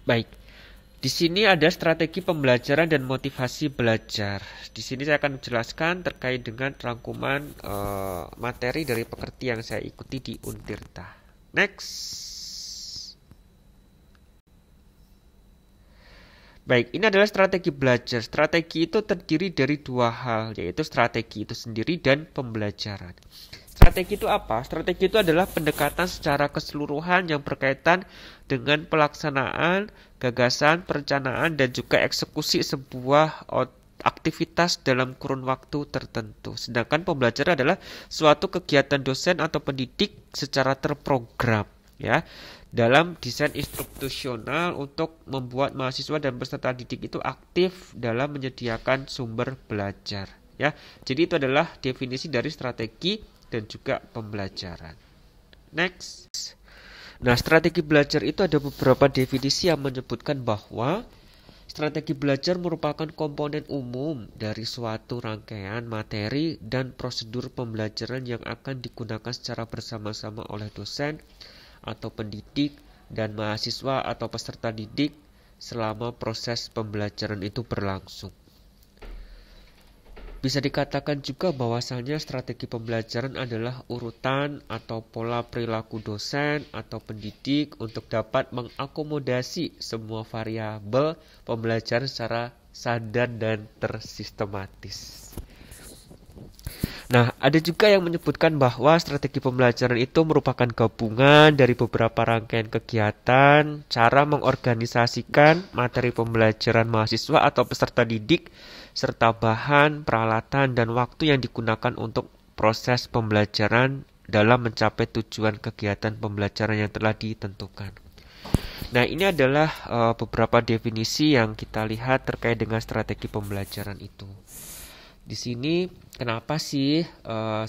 Baik, di sini ada strategi pembelajaran dan motivasi belajar. Di sini saya akan menjelaskan terkait dengan rangkuman materi dari pekerti yang saya ikuti di Untirta. Next. Baik, ini adalah strategi belajar. Strategi itu terdiri dari dua hal, yaitu strategi itu sendiri dan pembelajaran. Strategi itu apa? Strategi itu adalah pendekatan secara keseluruhan yang berkaitan dengan pelaksanaan, gagasan, perencanaan, dan juga eksekusi sebuah aktivitas dalam kurun waktu tertentu. Sedangkan pembelajaran adalah suatu kegiatan dosen atau pendidik secara terprogram, ya, dalam desain instruksional untuk membuat mahasiswa dan peserta didik itu aktif dalam menyediakan sumber belajar, ya. Jadi itu adalah definisi dari strategi dan juga pembelajaran. Next. Nah, strategi belajar itu ada beberapa definisi yang menyebutkan bahwa strategi belajar merupakan komponen umum dari suatu rangkaian materi dan prosedur pembelajaran yang akan digunakan secara bersama-sama oleh dosen atau pendidik dan mahasiswa atau peserta didik selama proses pembelajaran itu berlangsung. Bisa dikatakan juga bahwasanya strategi pembelajaran adalah urutan atau pola perilaku dosen atau pendidik untuk dapat mengakomodasi semua variabel pembelajaran secara sadar dan tersistematis. Nah, ada juga yang menyebutkan bahwa strategi pembelajaran itu merupakan gabungan dari beberapa rangkaian kegiatan, cara mengorganisasikan materi pembelajaran mahasiswa atau peserta didik, serta bahan, peralatan, dan waktu yang digunakan untuk proses pembelajaran dalam mencapai tujuan kegiatan pembelajaran yang telah ditentukan. Nah, ini adalah beberapa definisi yang kita lihat terkait dengan strategi pembelajaran itu. Di sini kenapa sih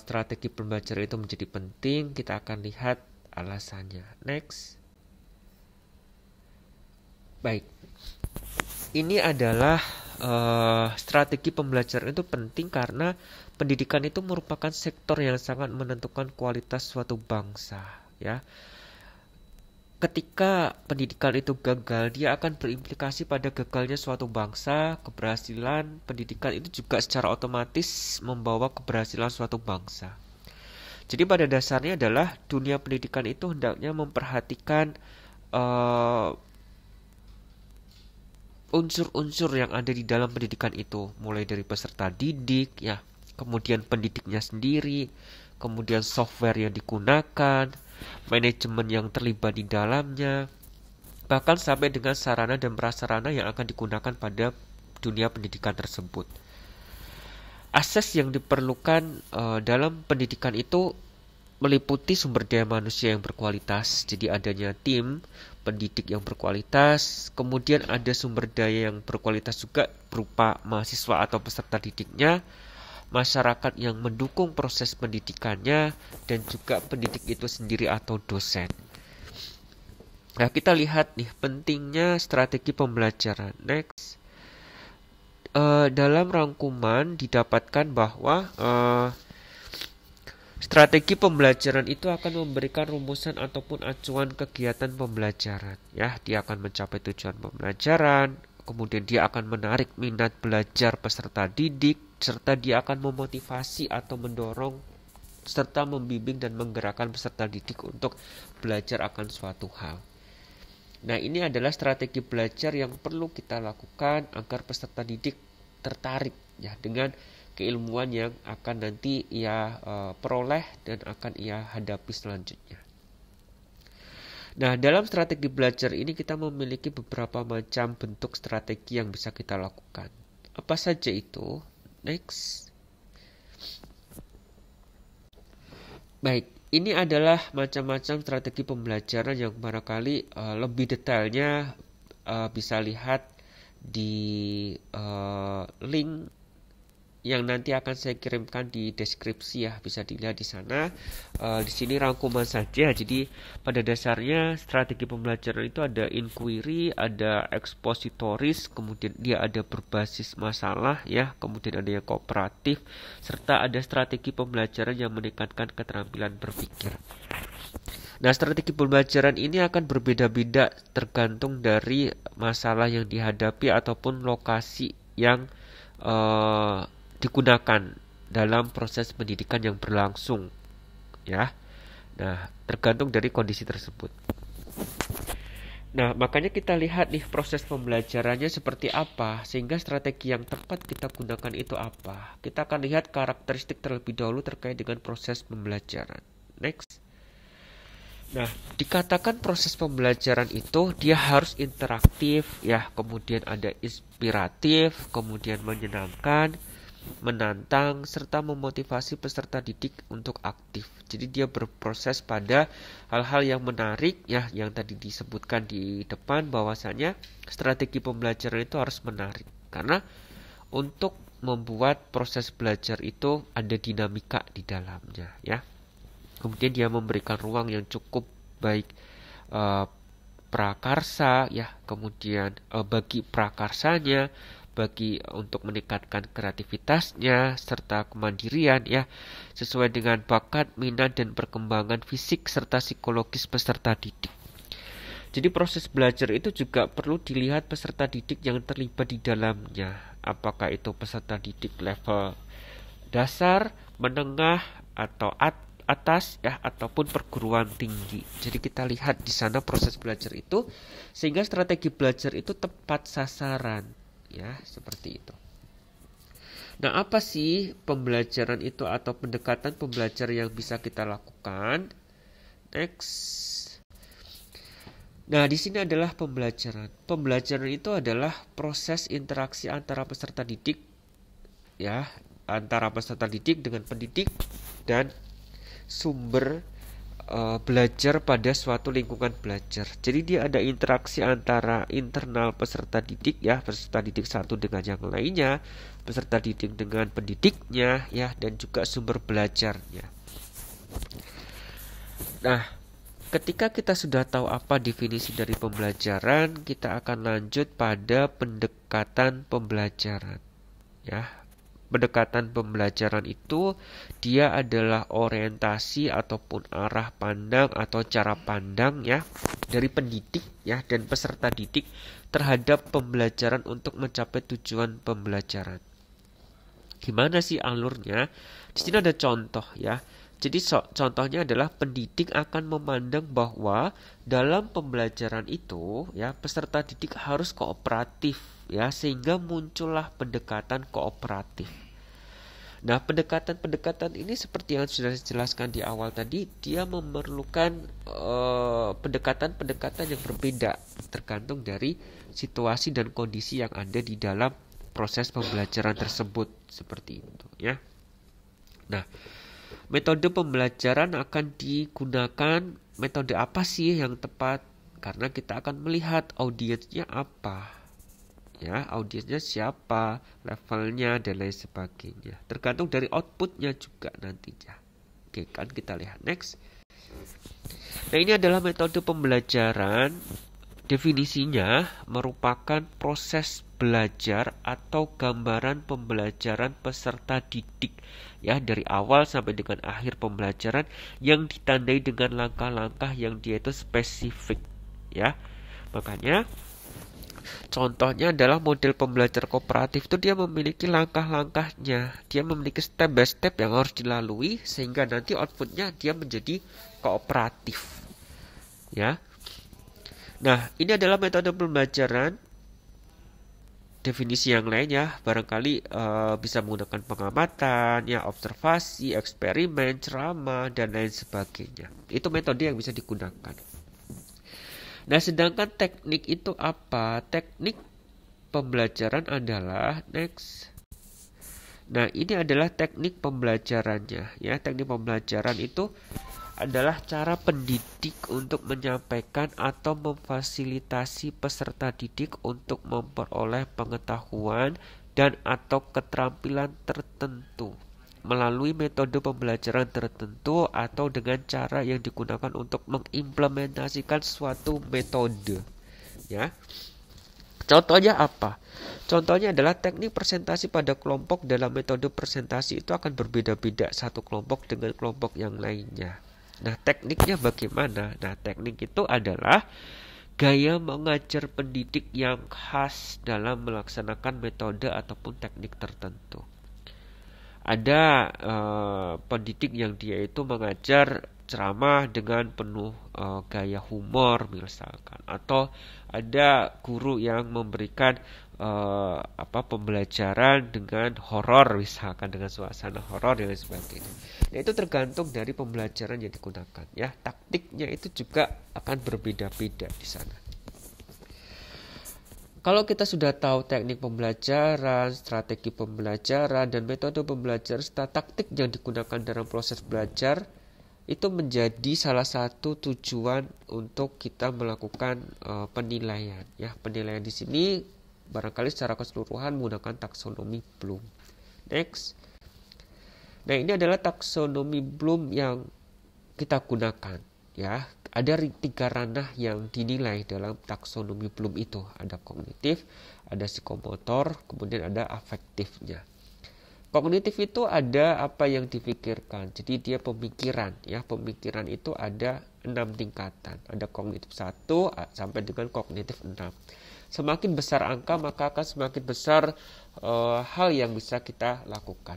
strategi pembelajaran itu menjadi penting? Kita akan lihat alasannya. Next. Baik. Ini adalah strategi pembelajaran itu penting karena pendidikan itu merupakan sektor yang sangat menentukan kualitas suatu bangsa, ya. Ketika pendidikan itu gagal, dia akan berimplikasi pada gagalnya suatu bangsa. Keberhasilan pendidikan itu juga secara otomatis membawa keberhasilan suatu bangsa. Jadi pada dasarnya adalah dunia pendidikan itu hendaknya memperhatikan unsur-unsur yang ada di dalam pendidikan itu, mulai dari peserta didik, ya, kemudian pendidiknya sendiri, kemudian software yang digunakan, manajemen yang terlibat di dalamnya, bahkan sampai dengan sarana dan prasarana yang akan digunakan pada dunia pendidikan tersebut. Akses yang diperlukan dalam pendidikan itu meliputi sumber daya manusia yang berkualitas, jadi adanya tim pendidik yang berkualitas, kemudian ada sumber daya yang berkualitas juga berupa mahasiswa atau peserta didiknya, masyarakat yang mendukung proses pendidikannya, dan juga pendidik itu sendiri atau dosen. Nah, kita lihat nih pentingnya strategi pembelajaran. Next. Dalam rangkuman didapatkan bahwa strategi pembelajaran itu akan memberikan rumusan ataupun acuan kegiatan pembelajaran. Ya, dia akan mencapai tujuan pembelajaran, kemudian dia akan menarik minat belajar peserta didik, serta dia akan memotivasi atau mendorong serta membimbing dan menggerakkan peserta didik untuk belajar akan suatu hal. Nah, ini adalah strategi belajar yang perlu kita lakukan agar peserta didik tertarik, ya, dengan keilmuan yang akan nanti ia peroleh dan akan ia hadapi selanjutnya. Nah, dalam strategi belajar ini kita memiliki beberapa macam bentuk strategi yang bisa kita lakukan. Apa saja itu? Next. Baik, ini adalah macam-macam strategi pembelajaran yang barangkali lebih detailnya bisa lihat di link yang nanti akan saya kirimkan di deskripsi, ya, bisa dilihat di sana. Di sini rangkuman saja. Jadi pada dasarnya strategi pembelajaran itu ada inquiry, ada expositoris, kemudian dia ada berbasis masalah, ya, kemudian ada yang kooperatif, serta ada strategi pembelajaran yang meningkatkan keterampilan berpikir. Nah, strategi pembelajaran ini akan berbeda-beda tergantung dari masalah yang dihadapi ataupun lokasi yang digunakan dalam proses pendidikan yang berlangsung, ya. Nah, tergantung dari kondisi tersebut. Nah, makanya kita lihat nih proses pembelajarannya seperti apa, sehingga strategi yang tepat kita gunakan itu apa. Kita akan lihat karakteristik terlebih dahulu terkait dengan proses pembelajaran. Next. Nah, dikatakan proses pembelajaran itu dia harus interaktif, ya, kemudian ada inspiratif, kemudian menyenangkan, menantang, serta memotivasi peserta didik untuk aktif. Jadi dia berproses pada hal-hal yang menarik, ya, yang tadi disebutkan di depan bahwasanya strategi pembelajaran itu harus menarik. Karena untuk membuat proses belajar itu ada dinamika di dalamnya, ya. Kemudian dia memberikan ruang yang cukup baik prakarsa, ya, kemudian bagi prakarsanya, bagi untuk meningkatkan kreativitasnya serta kemandirian, ya, sesuai dengan bakat, minat dan perkembangan fisik serta psikologis peserta didik. Jadi proses belajar itu juga perlu dilihat peserta didik yang terlibat di dalamnya. Apakah itu peserta didik level dasar, menengah atau atas, ya, ataupun perguruan tinggi. Jadi kita lihat di sana proses belajar itu sehingga strategi belajar itu tepat sasaran, ya, seperti itu. Nah, apa sih pembelajaran itu atau pendekatan pembelajar yang bisa kita lakukan? Next. Nah, di sini adalah pembelajaran. Pembelajaran itu adalah proses interaksi antara peserta didik, ya, antara peserta didik dengan pendidik dan sumber belajar pada suatu lingkungan belajar. Jadi dia ada interaksi antara internal peserta didik, ya, peserta didik satu dengan yang lainnya, peserta didik dengan pendidiknya, ya, dan juga sumber belajarnya. Nah, ketika kita sudah tahu apa definisi dari pembelajaran, kita akan lanjut pada pendekatan pembelajaran, ya. Pendekatan pembelajaran itu dia adalah orientasi ataupun arah pandang atau cara pandang, ya, dari pendidik, ya, dan peserta didik terhadap pembelajaran untuk mencapai tujuan pembelajaran. Gimana sih alurnya? Di sini ada contoh, ya. Jadi contohnya adalah pendidik akan memandang bahwa dalam pembelajaran itu, ya, peserta didik harus kooperatif, ya, sehingga muncullah pendekatan kooperatif. Nah, pendekatan-pendekatan ini seperti yang sudah saya jelaskan di awal tadi, dia memerlukan pendekatan-pendekatan yang berbeda tergantung dari situasi dan kondisi yang ada di dalam proses pembelajaran tersebut, seperti itu, ya. Nah, metode pembelajaran akan digunakan, metode apa sih yang tepat? Karena kita akan melihat audiensnya apa, ya, audiensnya siapa, levelnya dan lain sebagainya. Tergantung dari outputnya juga nantinya. Oke, kan kita lihat next. Nah, ini adalah metode pembelajaran. Definisinya merupakan proses belajar atau gambaran pembelajaran peserta didik, ya, dari awal sampai dengan akhir pembelajaran yang ditandai dengan langkah-langkah yang dia itu spesifik, ya. Makanya contohnya adalah model pembelajar kooperatif itu dia memiliki langkah-langkahnya, dia memiliki step by step yang harus dilalui sehingga nanti outputnya dia menjadi kooperatif, ya. Nah, ini adalah metode pembelajaran. Definisi yang lainnya barangkali bisa menggunakan pengamatan, ya, observasi, eksperimen, ceramah, dan lain sebagainya. Itu metode yang bisa digunakan. Nah, sedangkan teknik itu apa? Teknik pembelajaran adalah next. Nah, ini adalah teknik pembelajarannya, ya. Teknik pembelajaran itu adalah cara pendidik untuk menyampaikan atau memfasilitasi peserta didik untuk memperoleh pengetahuan dan atau keterampilan tertentu melalui metode pembelajaran tertentu atau dengan cara yang digunakan untuk mengimplementasikan suatu metode, ya. Contohnya apa? Contohnya adalah teknik presentasi pada kelompok. Dalam metode presentasi itu akan berbeda-beda satu kelompok dengan kelompok yang lainnya. Nah, tekniknya bagaimana? Nah, teknik itu adalah gaya mengajar pendidik yang khas dalam melaksanakan metode ataupun teknik tertentu. Ada pendidik yang dia itu mengajar ceramah dengan penuh gaya humor misalkan, atau ada guru yang memberikan pembelajaran dengan horor misalkan, dengan suasana horor dan sebagainya. Nah, itu tergantung dari pembelajaran yang digunakan ya. Taktiknya itu juga akan berbeda-beda di sana. Kalau kita sudah tahu teknik pembelajaran, strategi pembelajaran, dan metode pembelajaran serta taktik yang digunakan dalam proses belajar, itu menjadi salah satu tujuan untuk kita melakukan penilaian. Ya, penilaian di sini barangkali secara keseluruhan menggunakan taksonomi Bloom. Next. Nah, ini adalah taksonomi Bloom yang kita gunakan. Ya, ada 3 ranah yang dinilai dalam taksonomi Bloom itu. Ada kognitif, ada psikomotor, kemudian ada afektifnya. Kognitif itu ada apa yang dipikirkan. Jadi dia pemikiran, ya. Pemikiran itu ada 6 tingkatan. Ada kognitif 1 sampai dengan kognitif 6. Semakin besar angka, maka akan semakin besar hal yang bisa kita lakukan.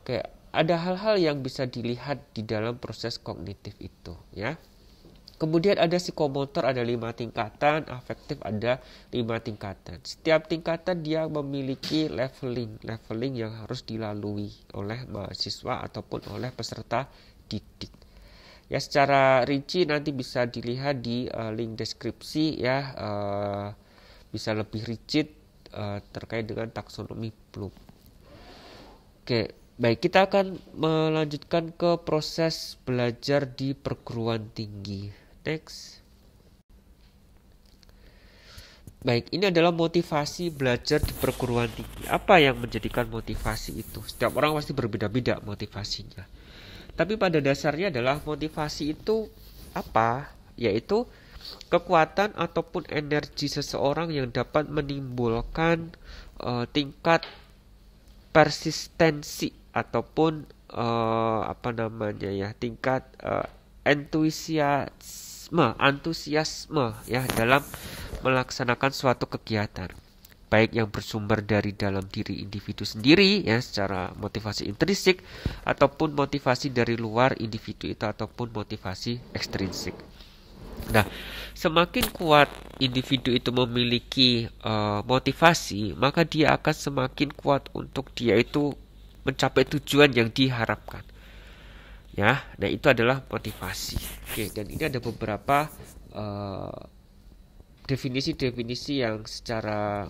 Kayak ada hal-hal yang bisa dilihat di dalam proses kognitif itu, ya. Kemudian ada psikomotor, ada 5 tingkatan, afektif ada 5 tingkatan. Setiap tingkatan dia memiliki leveling yang harus dilalui oleh mahasiswa ataupun oleh peserta didik. Ya, secara rinci nanti bisa dilihat di link deskripsi ya, bisa lebih rigid terkait dengan taksonomi Bloom. Oke. Baik, kita akan melanjutkan ke proses belajar di perguruan tinggi. Next. Baik, ini adalah motivasi belajar di perguruan tinggi. Apa yang menjadikan motivasi itu? Setiap orang pasti berbeda-beda motivasinya. Tapi pada dasarnya adalah motivasi itu apa? Yaitu kekuatan ataupun energi seseorang yang dapat menimbulkan tingkat persistensi ataupun tingkat antusiasme ya dalam melaksanakan suatu kegiatan, baik yang bersumber dari dalam diri individu sendiri ya secara motivasi intrinsik, ataupun motivasi dari luar individu itu ataupun motivasi ekstrinsik. Nah, semakin kuat individu itu memiliki motivasi, maka dia akan semakin kuat untuk dia itu mencapai tujuan yang diharapkan. Ya, nah itu adalah motivasi. Oke, dan ini ada beberapa definisi-definisi yang secara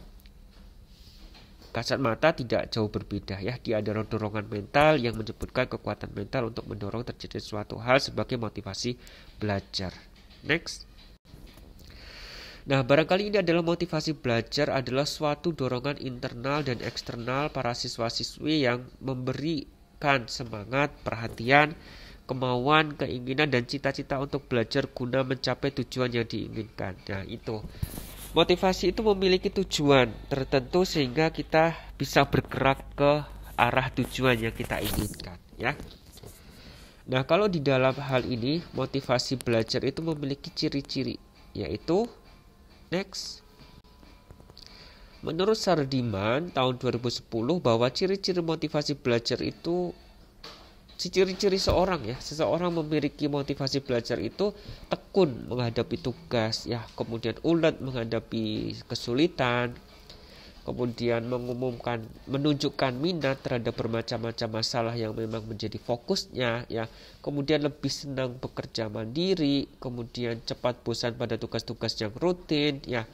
kasat mata tidak jauh berbeda ya. Dia ada dorongan mental yang menyebutkan kekuatan mental untuk mendorong terjadi suatu hal sebagai motivasi belajar. Next. Nah, barangkali ini adalah motivasi belajar adalah suatu dorongan internal dan eksternal para siswa-siswi yang memberikan semangat, perhatian, kemauan, keinginan, dan cita-cita untuk belajar guna mencapai tujuan yang diinginkan. Nah, itu. Motivasi itu memiliki tujuan tertentu sehingga kita bisa bergerak ke arah tujuan yang kita inginkan, ya. Nah, kalau di dalam hal ini, motivasi belajar itu memiliki ciri-ciri, yaitu next. Menurut Sardiman tahun 2010 bahwa ciri-ciri motivasi belajar itu ciri-ciri seseorang memiliki motivasi belajar itu tekun menghadapi tugas ya, kemudian ulet menghadapi kesulitan, kemudian menunjukkan minat terhadap bermacam-macam masalah yang memang menjadi fokusnya ya, kemudian lebih senang bekerja mandiri, kemudian cepat bosan pada tugas-tugas yang rutin ya,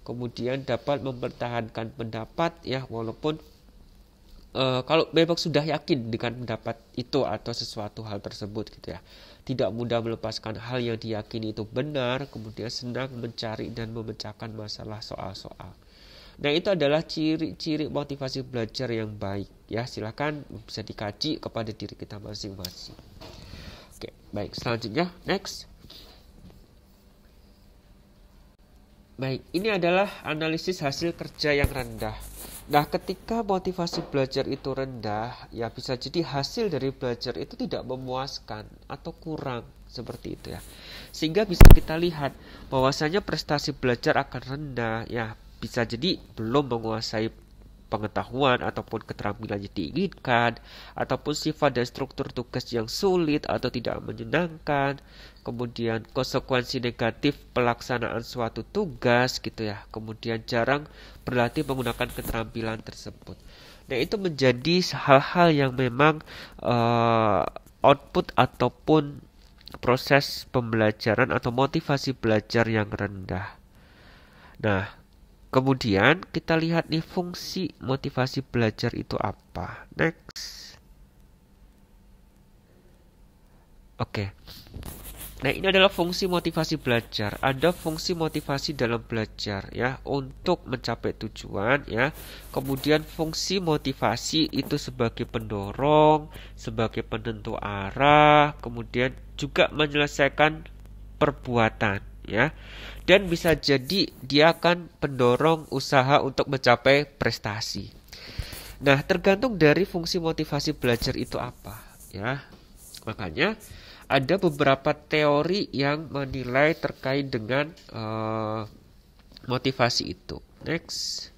kemudian dapat mempertahankan pendapat ya walaupun kalau memang sudah yakin dengan pendapat itu atau sesuatu hal tersebut gitu ya, tidak mudah melepaskan hal yang diyakini itu benar, kemudian senang mencari dan memecahkan masalah soal-soal. Nah, itu adalah ciri-ciri motivasi belajar yang baik ya. Silakan bisa dikaji kepada diri kita masing-masing. Oke, baik, selanjutnya next. Baik, ini adalah analisis hasil kerja yang rendah. Nah, ketika motivasi belajar itu rendah, ya bisa jadi hasil dari belajar itu tidak memuaskan atau kurang seperti itu ya. Sehingga bisa kita lihat bahwasanya prestasi belajar akan rendah, ya bisa jadi belum menguasai pengetahuan ataupun keterampilan yang diinginkan, ataupun sifat dan struktur tugas yang sulit atau tidak menyenangkan, kemudian konsekuensi negatif pelaksanaan suatu tugas gitu ya, kemudian jarang berlatih menggunakan keterampilan tersebut. Nah, itu menjadi hal-hal yang memang output ataupun proses pembelajaran atau motivasi belajar yang rendah. Nah, kemudian kita lihat nih fungsi motivasi belajar itu apa. Next. Oke. Nah, ini adalah fungsi motivasi belajar. Ada fungsi motivasi dalam belajar ya untuk mencapai tujuan ya. Kemudian fungsi motivasi itu sebagai pendorong, sebagai penentu arah, kemudian juga menyelesaikan perbuatan ya. Dan bisa jadi dia akan pendorong usaha untuk mencapai prestasi. Nah, tergantung dari fungsi motivasi belajar itu apa ya. Makanya ada beberapa teori yang menilai terkait dengan motivasi itu. Next.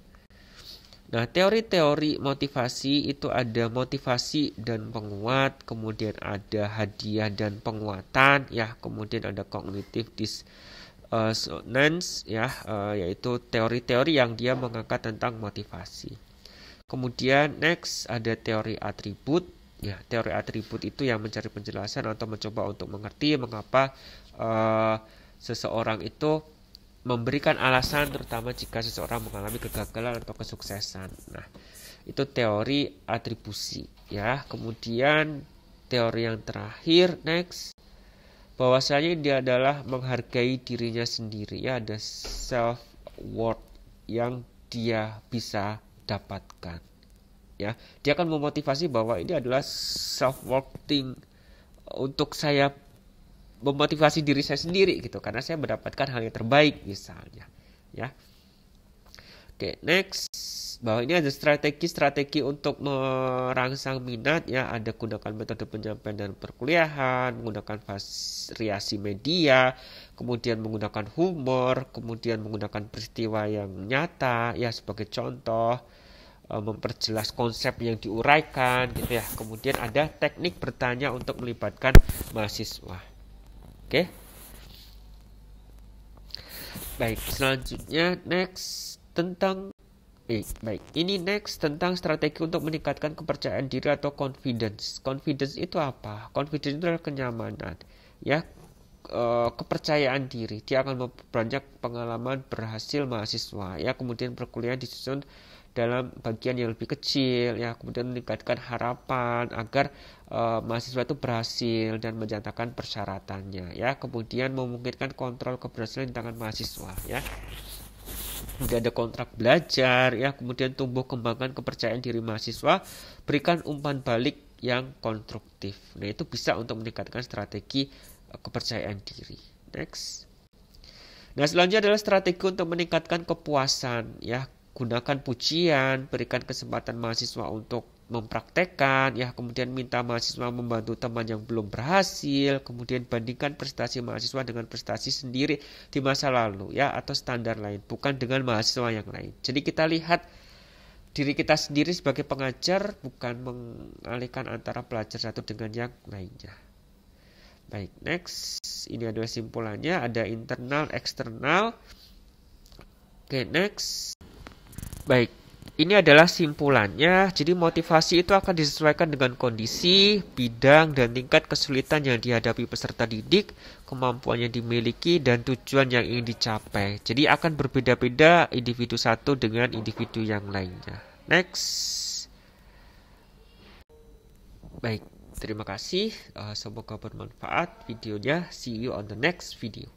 Nah, teori-teori motivasi itu ada motivasi dan penguat, kemudian ada hadiah dan penguatan, ya, kemudian ada cognitive dissonance, ya, yaitu teori-teori yang dia mengangkat tentang motivasi. Kemudian next ada teori atribut. Ya, teori atribut itu yang mencari penjelasan atau mencoba untuk mengerti mengapa seseorang itu memberikan alasan, terutama jika seseorang mengalami kegagalan atau kesuksesan. Nah, itu teori atribusi ya. Kemudian teori yang terakhir next, bahwasanya dia adalah menghargai dirinya sendiri ya, ada self worth yang dia bisa dapatkan. Ya, dia akan memotivasi bahwa ini adalah self worthing untuk saya memotivasi diri saya sendiri gitu, karena saya mendapatkan hal yang terbaik misalnya ya. Oke, next, bahwa ini ada strategi untuk merangsang minat ya, ada gunakan metode penyampaian dan perkuliahan, menggunakan variasi media, kemudian menggunakan humor, kemudian menggunakan peristiwa yang nyata ya sebagai contoh, memperjelas konsep yang diuraikan gitu ya. Kemudian ada teknik bertanya untuk melibatkan mahasiswa. Oke. Baik, selanjutnya next tentang next tentang strategi untuk meningkatkan kepercayaan diri atau confidence. Confidence itu apa? Confidence itu adalah kenyamanan ya, kepercayaan diri. Dia akan memperbanyak pengalaman berhasil mahasiswa ya, kemudian perkuliahan disusun dalam bagian yang lebih kecil ya, kemudian meningkatkan harapan agar mahasiswa itu berhasil dan menyatakan persyaratannya ya, kemudian memungkinkan kontrol keberhasilan di tangan mahasiswa ya. Kemudian ada kontrak belajar ya, kemudian tumbuh kembangkan kepercayaan diri mahasiswa, berikan umpan balik yang konstruktif. Nah, itu bisa untuk meningkatkan strategi kepercayaan diri. Next. Nah, selanjutnya adalah strategi untuk meningkatkan kepuasan ya. Gunakan pujian, berikan kesempatan mahasiswa untuk mempraktekkan ya, kemudian minta mahasiswa membantu teman yang belum berhasil, kemudian bandingkan prestasi mahasiswa dengan prestasi sendiri di masa lalu ya, atau standar lain, bukan dengan mahasiswa yang lain. Jadi kita lihat diri kita sendiri sebagai pengajar, bukan mengalihkan antara pelajar satu dengan yang lainnya. Baik, next, ini adalah simpulannya, ada internal, eksternal. Oke, next. Baik, ini adalah simpulannya. Jadi motivasi itu akan disesuaikan dengan kondisi, bidang, dan tingkat kesulitan yang dihadapi peserta didik, kemampuan yang dimiliki, dan tujuan yang ingin dicapai. Jadi akan berbeda-beda individu satu dengan individu yang lainnya. Next. Baik, terima kasih. Semoga bermanfaat videonya. See you on the next video.